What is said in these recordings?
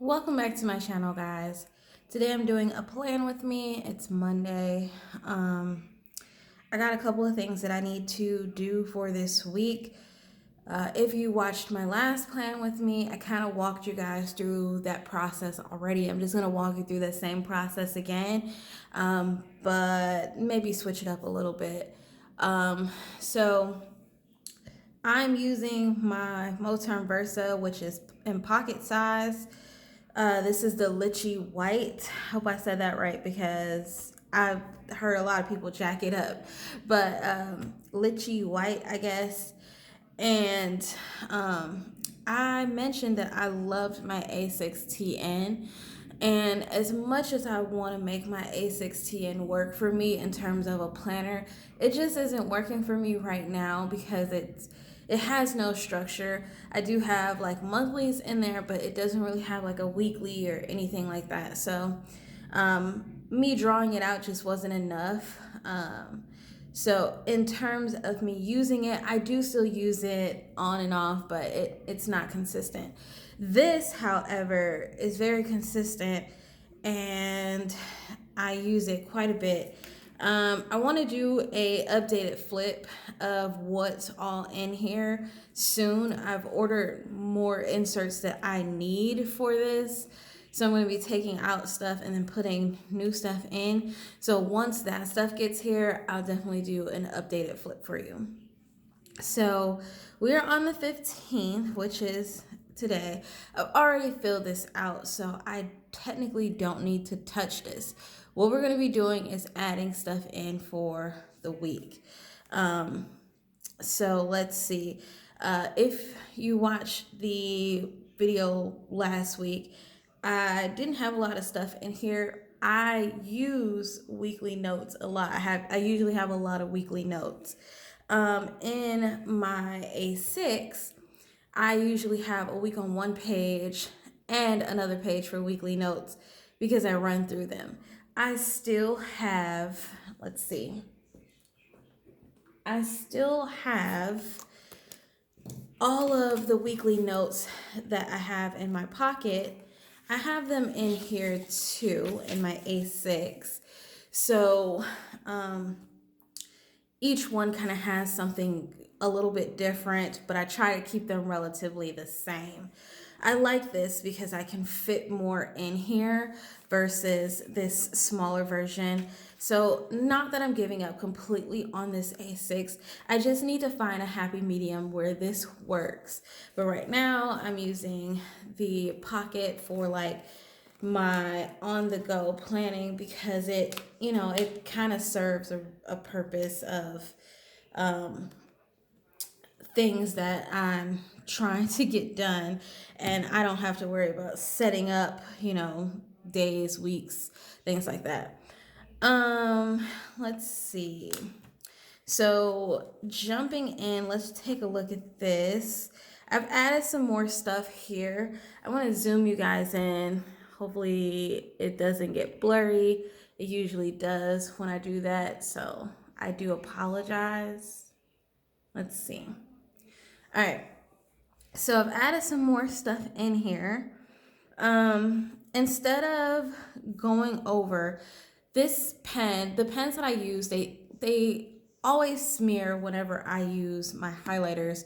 Welcome back to my channel, guys. Today I'm doing a plan with me. It's Monday. I got a couple of things that I need to do for this week. If you watched my last plan with me, I kind of walked you guys through that process already. I'm just going to walk you through the same process again, but maybe switch it up a little bit. So I'm using my Moterm Versa, which is in pocket size. This is the Litchi White. Hope I said that right because I've heard a lot of people jack it up. But Litchi White, I guess. And I mentioned that I loved my A6TN. And as much as I want to make my A6TN work for me in terms of a planner, it just isn't working for me right now because it has no structure. I do have like monthlies in there, but it doesn't really have like a weekly or anything like that. So me drawing it out just wasn't enough. So in terms of me using it, I do still use it on and off, but it's not consistent. This, however, is very consistent and I use it quite a bit. I want to do a updated flip of what's all in here soon. I've ordered more inserts that I need for this. So I'm going to be taking out stuff and then putting new stuff in. So once that stuff gets here, I'll definitely do an updated flip for you. So we're on the 15th, which is today. I've already filled this out, so I technically don't need to touch this. What we're going to be doing is adding stuff in for the week. So let's see. If you watched the video last week, I didn't have a lot of stuff in here. I use weekly notes a lot. I usually have a lot of weekly notes. In my A6, I usually have a week on one page and another page for weekly notes because I run through them. I still have, let's see, I still have all of the weekly notes that I have in my pocket. I have them in here too in my A6. So each one kind of has something a little bit different, but I try to keep them relatively the same. I like this because I can fit more in here versus this smaller version. So not that I'm giving up completely on this A6, I just need to find a happy medium where this works. But right now I'm using the Pocket for like my on-the-go planning because it kind of serves a purpose of things that I'm trying to get done, and I don't have to worry about setting up, days, weeks, things like that. Let's see. So jumping in, let's take a look at this. I've added some more stuff here. I want to zoom you guys in. Hopefully it doesn't get blurry. It usually does when I do that, so I do apologize. Let's see. All right. So I've added some more stuff in here. Instead of going over this pen, the pens that I use, they always smear whenever I use my highlighters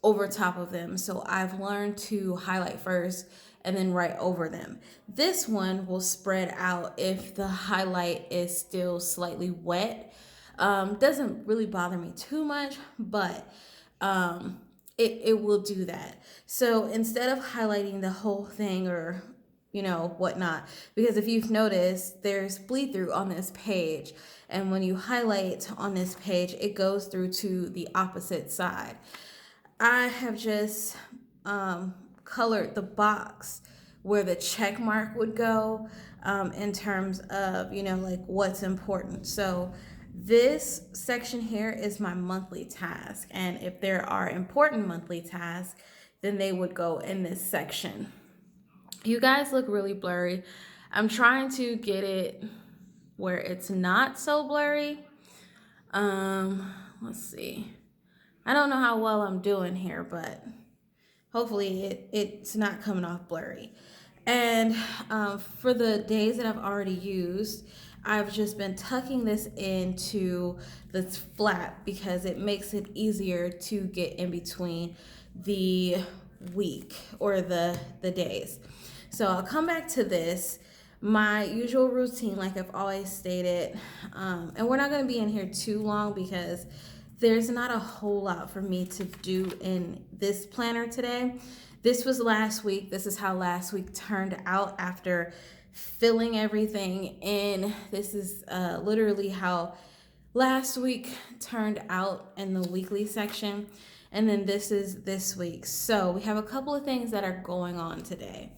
over top of them. So I've learned to highlight first and then write over them. This one will spread out if the highlight is still slightly wet. Doesn't really bother me too much, but it will do that. So instead of highlighting the whole thing or whatnot, because if you've noticed, there's bleed through on this page, and when you highlight on this page, it goes through to the opposite side. I have just colored the box where the check mark would go in terms of like what's important. So this section here is my monthly task, and if there are important monthly tasks, then they would go in this section. You guys look really blurry. I'm trying to get it where it's not so blurry. Let's see. I don't know how well I'm doing here, but hopefully it's not coming off blurry. And for the days that I've already used, I've just been tucking this into this flap because it makes it easier to get in between the week or the days. So I'll come back to this. My usual routine, like I've always stated, and we're not going to be in here too long because there's not a whole lot for me to do in this planner today. This was last week. This is how last week turned out after filling everything in. This is literally how last week turned out in the weekly section. And then this is this week. So we have a couple of things that are going on today.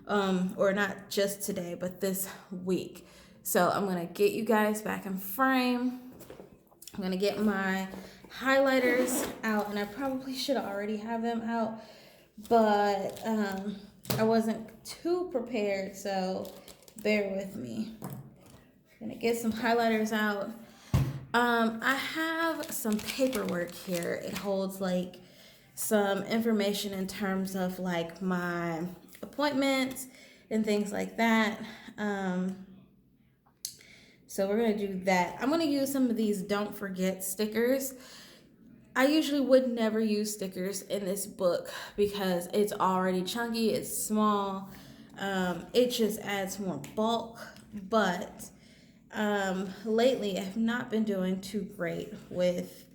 Or not just today, but this week. So I'm going to get you guys back in frame. I'm going to get my highlighters out, and I probably should already have them out, but I wasn't too prepared, so bear with me. I'm going to get some highlighters out. I have some paperwork here. It holds like some information in terms of like my appointments and things like that. So we're going to do that. I'm going to use some of these don't forget stickers. I usually would never use stickers in this book because it's already chunky, it's small. It just adds more bulk. But lately, I've not been doing too great with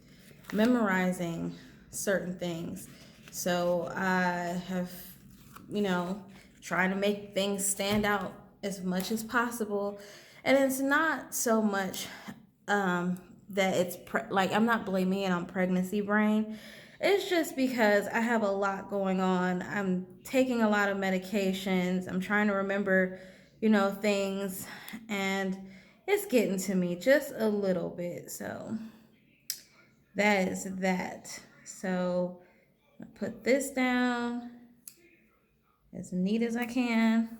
memorizing certain things. So I have, trying to make things stand out as much as possible. And it's not so much that it's like I'm not blaming it on pregnancy brain. It's just because I have a lot going on. I'm taking a lot of medications. I'm trying to remember, things, and it's getting to me just a little bit. So that is that. So I put this down as neat as I can.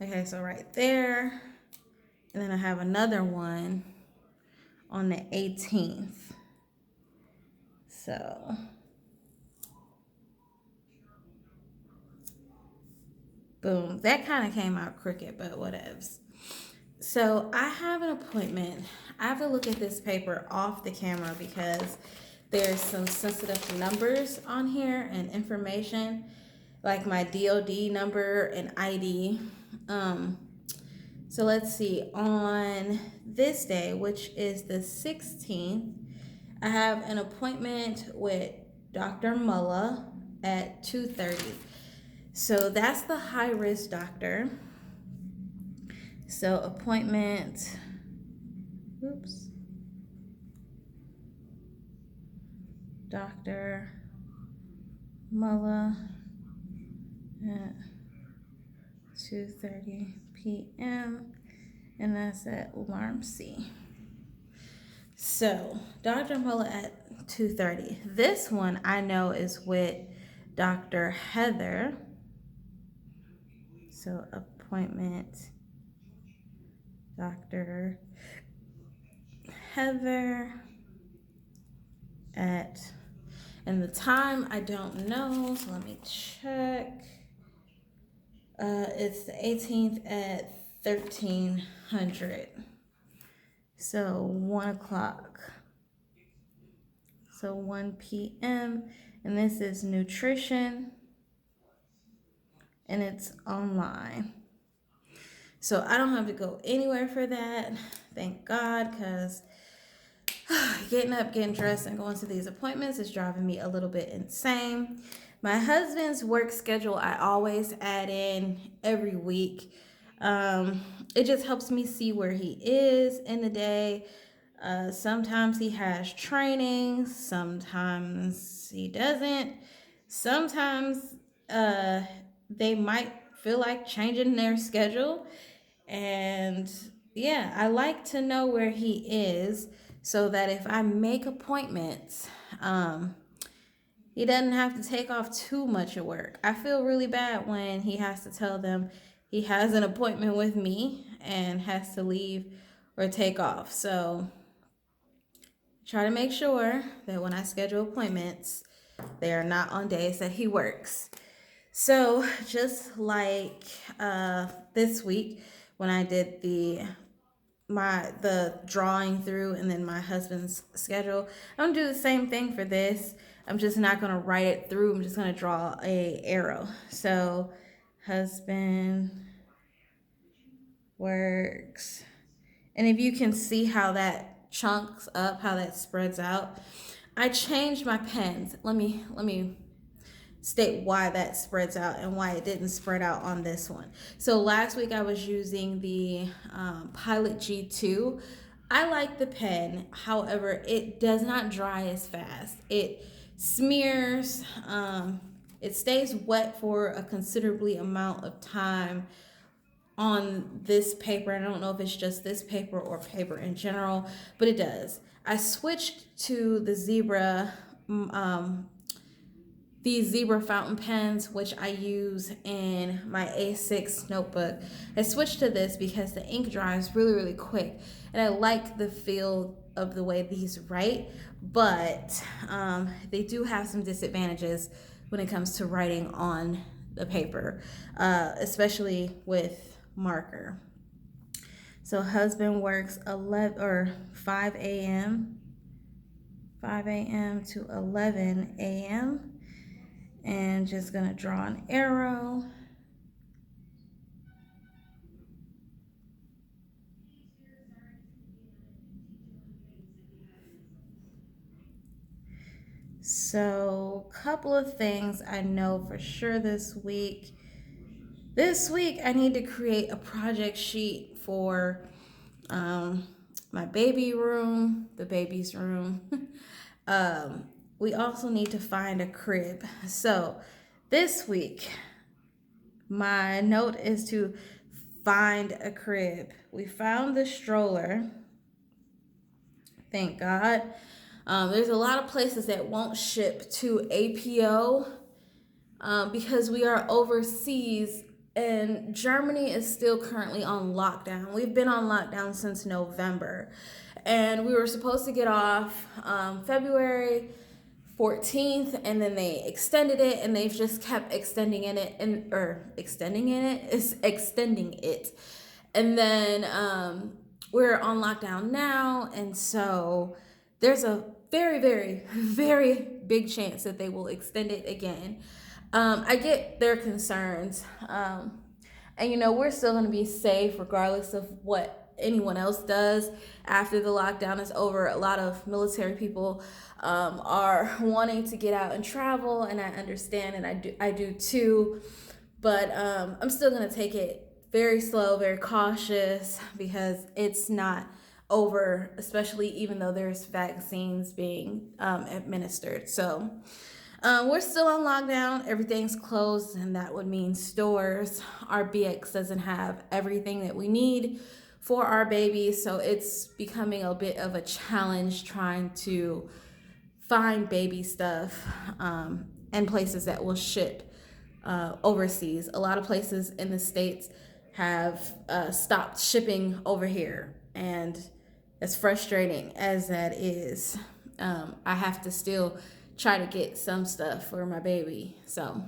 Okay, so right there. And then I have another one on the 18th. So boom. That kind of came out crooked, but whatevs. So I have an appointment. I have to look at this paper off the camera because there's some sensitive numbers on here and information, like my DOD number and ID. So let's see. On this day, which is the 16th, I have an appointment with Dr. Mulla at 2:30. So that's the high risk doctor. So appointment, Dr. Mulla at 2:30 p.m. and that's at Larmsey. So Dr. Mulla at 2:30. This one I know is with Dr. Heather. So appointment Dr. Heather at, and the time I don't know, so let me check. It's the 18th at 1300. So 1 o'clock. So 1 p.m. And this is nutrition. And it's online. So I don't have to go anywhere for that. Thank God, because getting up, getting dressed, and going to these appointments is driving me a little bit insane. My husband's work schedule, I always add in every week. It just helps me see where he is in the day. Sometimes he has training, sometimes he doesn't. Sometimes they might feel like changing their schedule. And yeah, I like to know where he is so that if I make appointments, he doesn't have to take off too much of work. I feel really bad when he has to tell them he has an appointment with me and has to leave or take off. So try to make sure that when I schedule appointments, they are not on days that he works. So just like this week when I did the drawing through and then my husband's schedule, I'm gonna do the same thing for this. I'm just not gonna write it through. I'm just gonna draw a arrow. So husband works, and if you can see how that chunks up, how that spreads out, I changed my pens. Let me state why that spreads out and why it didn't spread out on this one. So last week I was using the Pilot G2. I like the pen, however, it does not dry as fast. It smears, it stays wet for a considerably amount of time on this paper. I don't know if it's just this paper or paper in general, but it does. I switched to the um, these zebra fountain pens, which I use in my A6 notebook. I switched to this because the ink dries really, really quick, and I like the feel of the way these write, but they do have some disadvantages when it comes to writing on the paper, especially with marker. So husband works 11 or 5 a.m. 5 a.m. to 11 a.m. and just gonna draw an arrow. So, couple of things I know for sure this week. This week, I need to create a project sheet for um, my baby room, the baby's room. We also need to find a crib. So, this week, my note is to find a crib. We found the stroller. Thank God. There's a lot of places that won't ship to APO because we are overseas, and Germany is still currently on lockdown. We've been on lockdown since November, and we were supposed to get off February 14th, and then they extended it, and they've just kept extending it, and then we're on lockdown now, and so there's a very, very, very big chance that they will extend it again. I get their concerns, and we're still going to be safe regardless of what anyone else does after the lockdown is over. A lot of military people are wanting to get out and travel, and I understand, and I do too. But I'm still going to take it very slow, very cautious, because it's not over, especially even though there's vaccines being administered. So we're still on lockdown. Everything's closed, and that would mean stores. Our BX doesn't have everything that we need for our baby, so it's becoming a bit of a challenge trying to find baby stuff and places that will ship overseas. A lot of places in the States have stopped shipping over here, and as frustrating as that is, I have to still try to get some stuff for my baby. So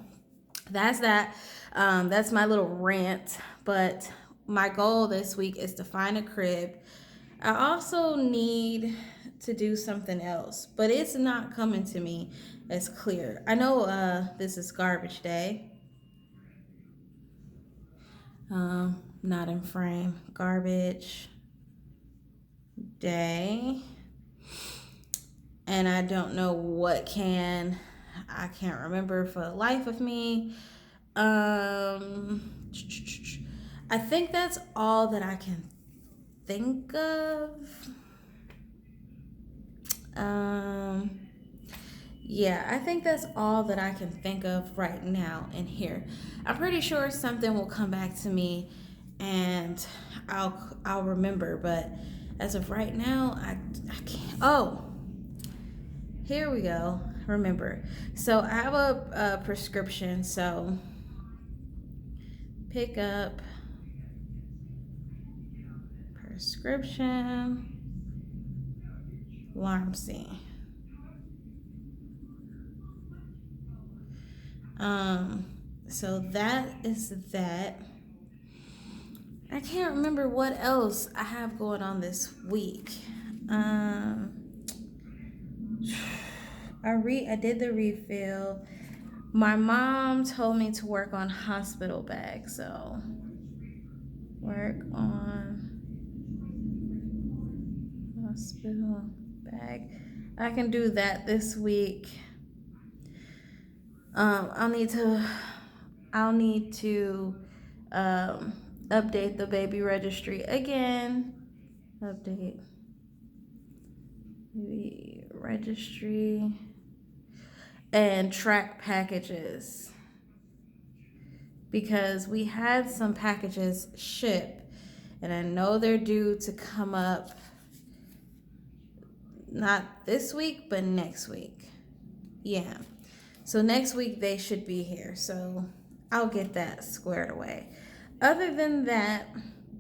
that's that. That's my little rant. But my goal this week is to find a crib. I also need to do something else, but it's not coming to me as clear. I know this is garbage day. Not in frame. Garbage day. And I don't know I can't remember for the life of me. I think that's all that I can think of. Yeah, I think that's all that I can think of right now in here. I'm pretty sure something will come back to me, and I'll remember. But as of right now, I can't. Oh, here we go. Remember. So I have a prescription. So pick up prescription Larmsey. So that is that. I can't remember what else I have going on this week. Um, I did the refill. My mom told me to work on hospital bags, so work on hospital bag. I can do that this week. Um, I'll need to I'll need to um, update the baby registry again. Update baby registry and track packages because we had some packages ship and I know they're due to come up not this week but next week. Yeah. So next week they should be here. So I'll get that squared away. Other than that,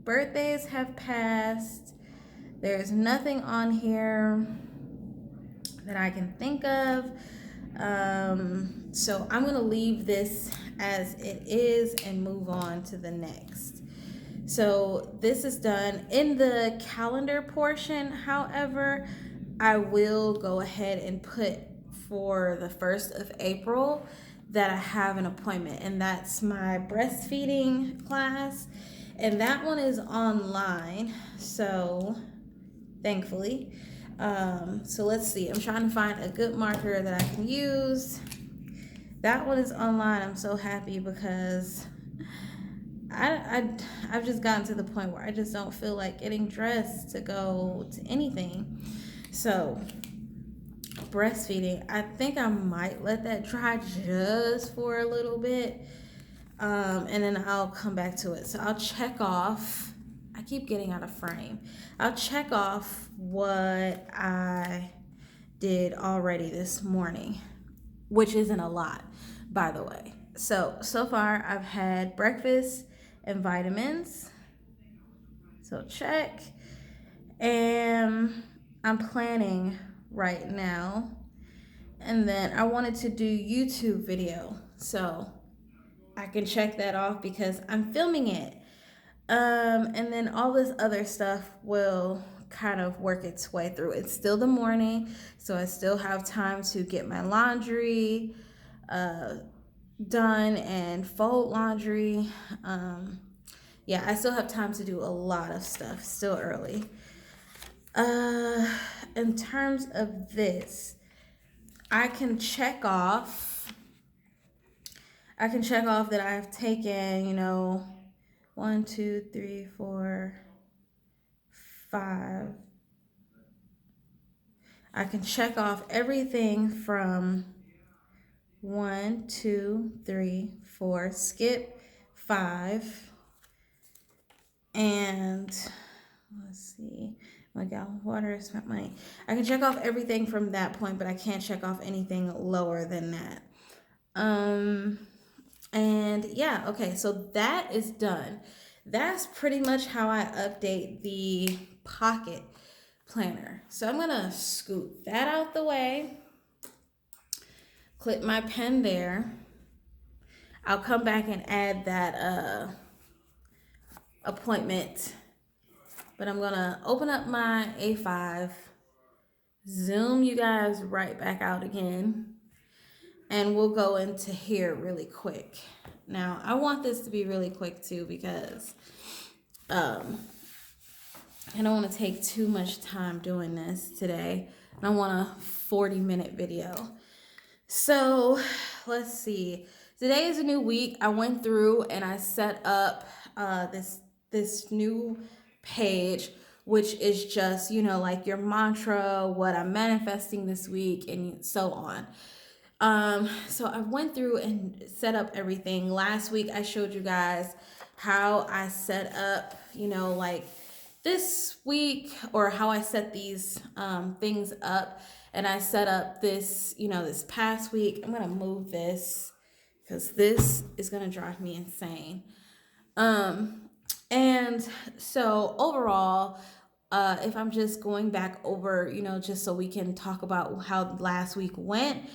birthdays have passed. There's nothing on here that I can think of. So I'm going to leave this as it is and move on to the next. So this is done. In the calendar portion, however, I will go ahead and put for the 1st of April that I have an appointment, and that's my breastfeeding class. And that one is online, so thankfully. So let's see. I'm trying to find a good marker that I can use. That one is online. I'm so happy because I've just gotten to the point where I just don't feel like getting dressed to go to anything. So breastfeeding, I think I might let that dry just for a little bit. And then I'll come back to it. So I'll check off. I keep getting out of frame. I'll check off what I did already this morning, which isn't a lot, by the way. So far I've had breakfast and vitamins. So check. And I'm planning right now. And then I wanted to do YouTube video. So I can check that off because I'm filming it. And then all this other stuff will kind of work its way through. It's still the morning, so I still have time to get my laundry done and fold laundry. Yeah, I still have time to do a lot of stuff. Still early. In terms of this, I can check off that I've taken, 1, 2, 3, 4, 5. I can check off everything from 1, 2, 3, 4, skip 5, and let's see, my gallon of water is spent money. I can check off everything from that point, but I can't check off anything lower than that. And yeah, okay, so that is done. That's pretty much how I update the pocket planner. So I'm gonna scoot that out the way, clip my pen there. I'll come back and add that appointment, but I'm gonna open up my A5, zoom you guys right back out again, and we'll go into here really quick. Now, I want this to be really quick too because I don't want to take too much time doing this today. I want a 40-minute video. So let's see. Today is a new week. I went through and I set up this new page, which is just, like your mantra, what I'm manifesting this week, and so on. So I went through and set up everything. Last week I showed you guys how I set up, like this week, or how I set these things up. And I set up this, this past week. I'm gonna move this because this is gonna drive me insane. And so overall, if I'm just going back over, just so we can talk about how last week went.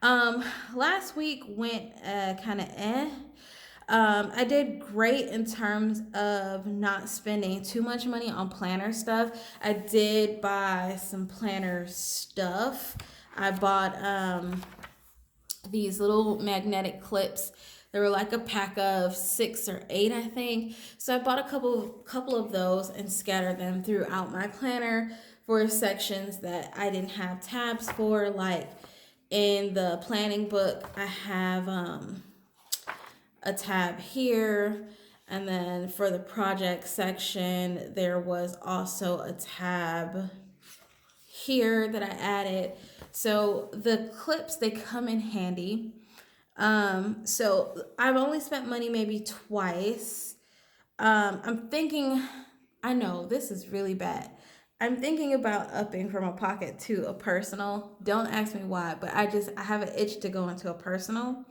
Um, Last week went kind of I did great in terms of not spending too much money on planner stuff. I did buy some planner stuff. I bought these little magnetic clips. They were like a pack of 6 or 8, I think. So I bought a couple of those and scattered them throughout my planner for sections that I didn't have tabs for. Like in the planning book, I have a tab here. And then for the project section, there was also a tab here that I added. So the clips, they come in handy. So I've only spent money maybe twice. I'm thinking, I know this is really bad. I'm thinking about upping from a pocket to a personal. Don't ask me why, but I have an itch to go into a personal.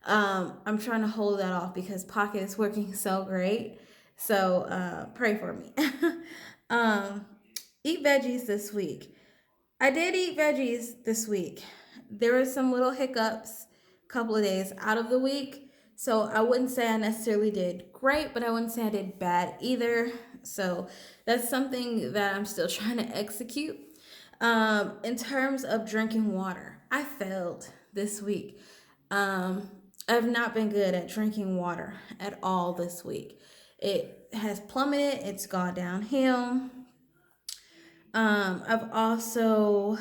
I'm trying to hold that off because pocket is working so great. So pray for me. um, Eat veggies this week. I did eat veggies this week. There were some little hiccups a couple of days out of the week. So I wouldn't say I necessarily did great, but I wouldn't say I did bad either. So that's something that I'm still trying to execute. In terms of drinking water, I failed this week. Um, I've not been good at drinking water at all this week. It has plummeted, it's gone downhill. I've also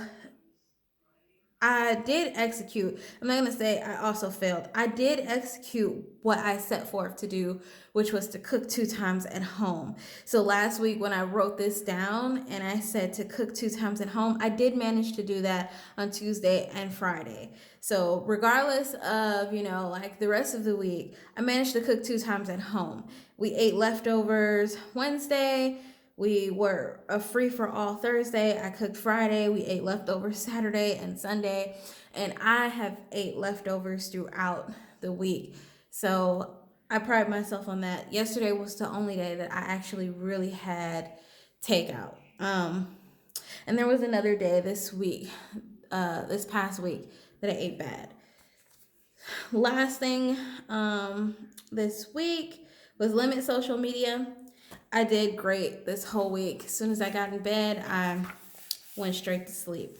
I did execute. I'm not gonna say I also failed. I did execute what I set forth to do, which was to cook 2 times at home. So last week when I wrote this down and I said to cook 2 times at home, I did manage to do that on Tuesday and Friday. So regardless of, like the rest of the week, I managed to cook 2 times at home. We ate leftovers Wednesday. We were a free for all Thursday. I cooked Friday. We ate leftovers Saturday and Sunday. And I have ate leftovers throughout the week. So I pride myself on that. Yesterday was the only day that I actually really had takeout. And there was another day this week, this past week, that I ate bad. Last thing this week was limit social media. I did great this whole week. As soon as I got in bed, I went straight to sleep.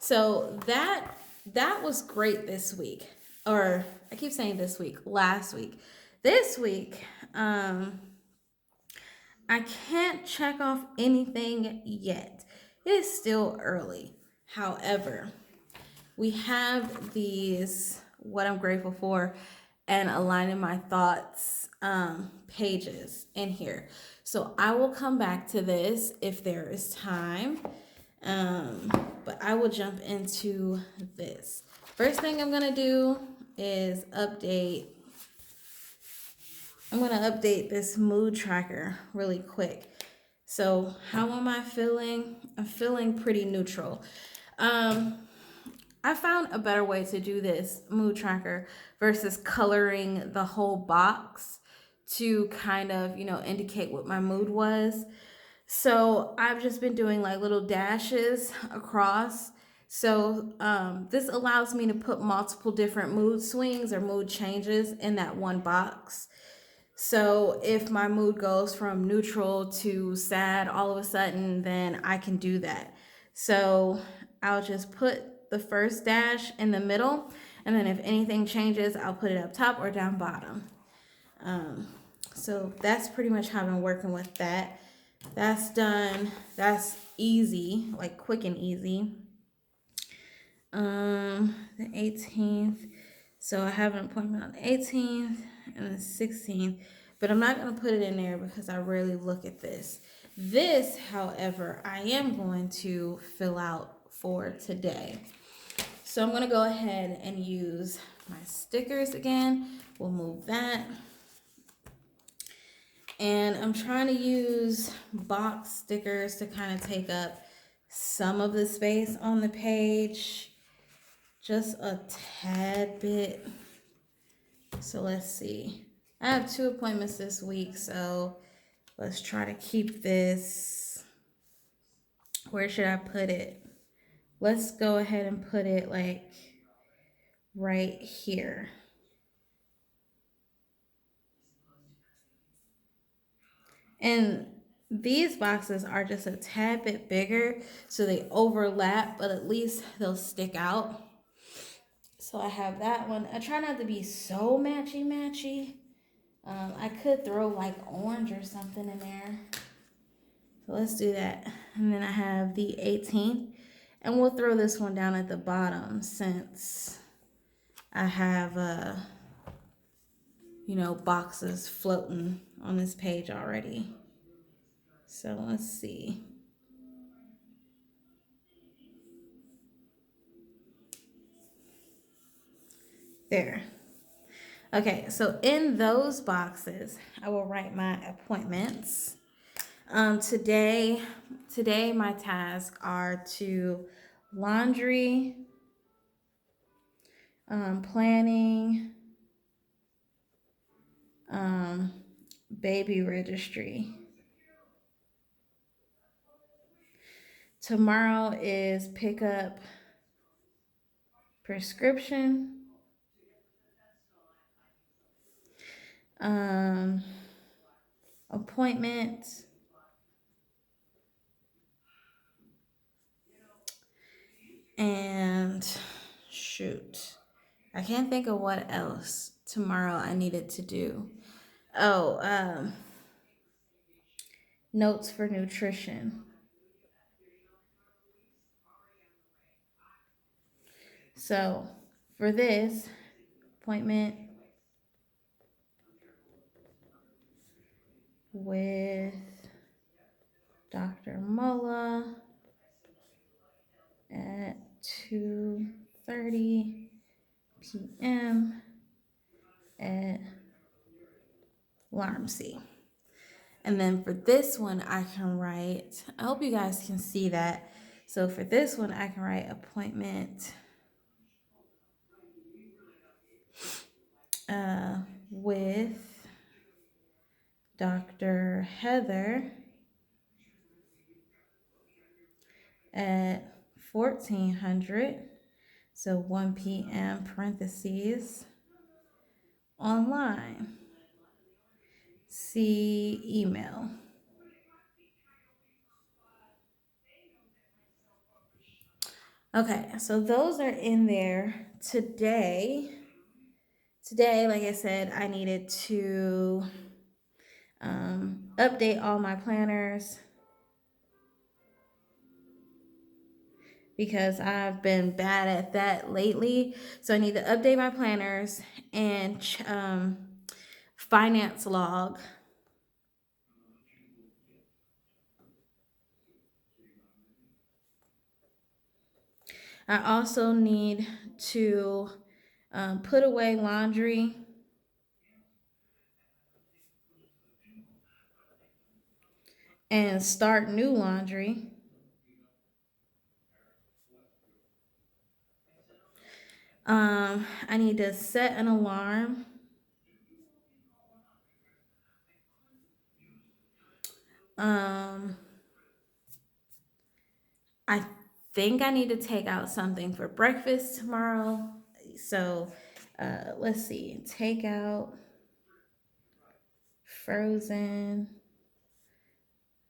So that was great this week. Or I keep saying this week, last week. This week, I can't check off anything yet. It is still early. However, we have these what I'm grateful for and aligning my thoughts pages in here. So I will come back to this if there is time. But I will jump into this. First thing I'm gonna do is update. I'm gonna update this mood tracker really quick. So how am I feeling? I'm feeling pretty neutral. I found a better way to do this mood tracker versus coloring the whole box to kind of, indicate what my mood was. So I've just been doing like little dashes across. So this allows me to put multiple different mood swings or mood changes in that one box. So if my mood goes from neutral to sad all of a sudden, then I can do that. So I'll just put the first dash in the middle, and then if anything changes, I'll put it up top or down bottom. So that's pretty much how I've been working with that. That's done. That's easy, like quick and easy. The 18th. So I have an appointment on the 18th and the 16th, but I'm not going to put it in there because I rarely look at this. This, however, I am going to fill out for today. So I'm going to go ahead and use my stickers again. We'll move that. And I'm trying to use box stickers to kind of take up some of the space on the page. Just a tad bit. So let's see. I have 2 appointments this week, so let's try to keep this. Where should I put it? Let's go ahead and put it like right here. And these boxes are just a tad bit bigger, so they overlap, but at least they'll stick out. So I have that one. I try not to be so matchy matchy. I could throw like orange or something in there. So let's do that. And then I have the 18th. And we'll throw this one down at the bottom since I have, boxes floating on this page already. So let's see. There. Okay, so in those boxes, I will write my appointments. Today my tasks are to laundry, planning, um, baby registry. Tomorrow is pick up prescription, um, appointment, and shoot. I can't think of what else tomorrow I needed to do. Oh, notes for nutrition. So for this appointment with Dr. Mulla at 2:30 p.m. at Larmsey. And then for this one, I can write, I hope you guys can see that. So for this one, I can write appointment with Dr. Heather at 1400. So 1 p.m. parentheses online. See email. Okay, so those are in there today. Today, like I said, I needed to update all my planners because I've been bad at that lately. So I need to update my planners and finance log. I also need to put away laundry and start new laundry. I need to set an alarm. Um, I think I need to take out something for breakfast tomorrow. So let's see. Take out frozen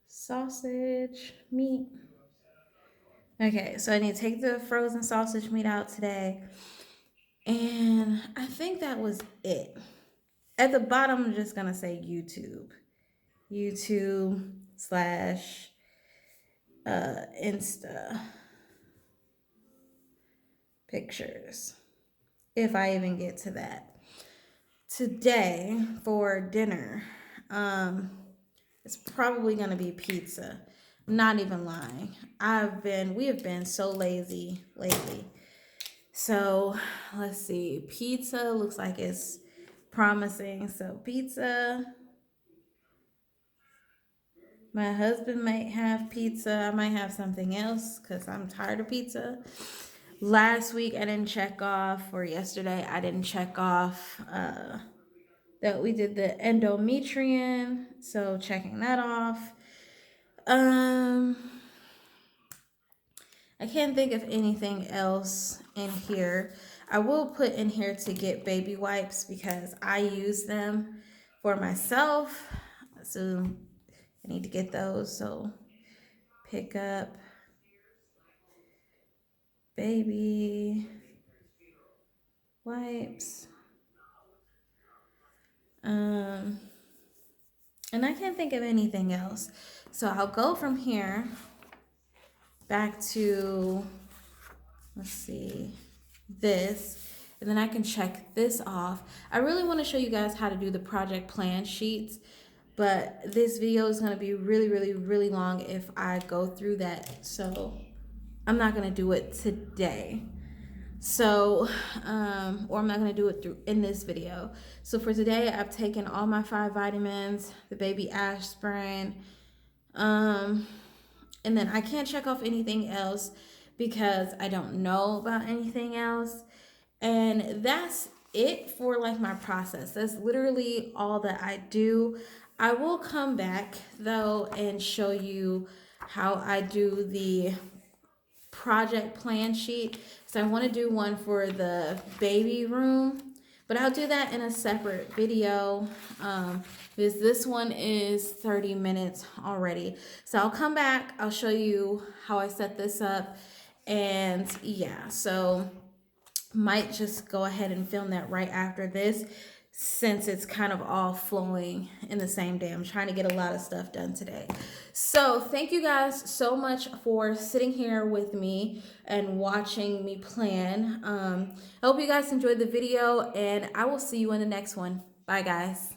sausage meat. Okay, so I need to take the frozen sausage meat out today. And I think that was it. At the bottom, I'm just going to say YouTube. YouTube slash Insta pictures. If I even get to that. Today for dinner, it's probably going to be pizza. I'm not even lying. We have been so lazy lately. So let's see. Pizza looks like it's promising. So pizza. My husband might have pizza. I might have something else because I'm tired of pizza. Last week I didn't check off, or yesterday I didn't check off that we did the endometrium. So checking that off. I can't think of anything else in here. I will put in here to get baby wipes because I use them for myself. So I need to get those. So pick up baby wipes. And I can't think of anything else. So I'll go from here back to, let's see, this. And then I can check this off. I really want to show you guys how to do the project plan sheets. But this video is going to be really, really, really long if I go through that. So I'm not going to do it today. So, or I'm not going to do it through in this video. So for today, I've taken all my 5 vitamins, the baby aspirin, and then I can't check off anything else because I don't know about anything else. And that's it for like my process. That's literally all that I do. I will come back though and show you how I do the project plan sheet. So I want to do one for the baby room, but I'll do that in a separate video because this one is 30 minutes already. So I'll come back, I'll show you how I set this up, and yeah, so might just go ahead and film that right after this since it's kind of all flowing in the same day. I'm trying to get a lot of stuff done today. So thank you guys so much for sitting here with me and watching me plan. I hope you guys enjoyed the video, and I will see you in the next one. Bye guys.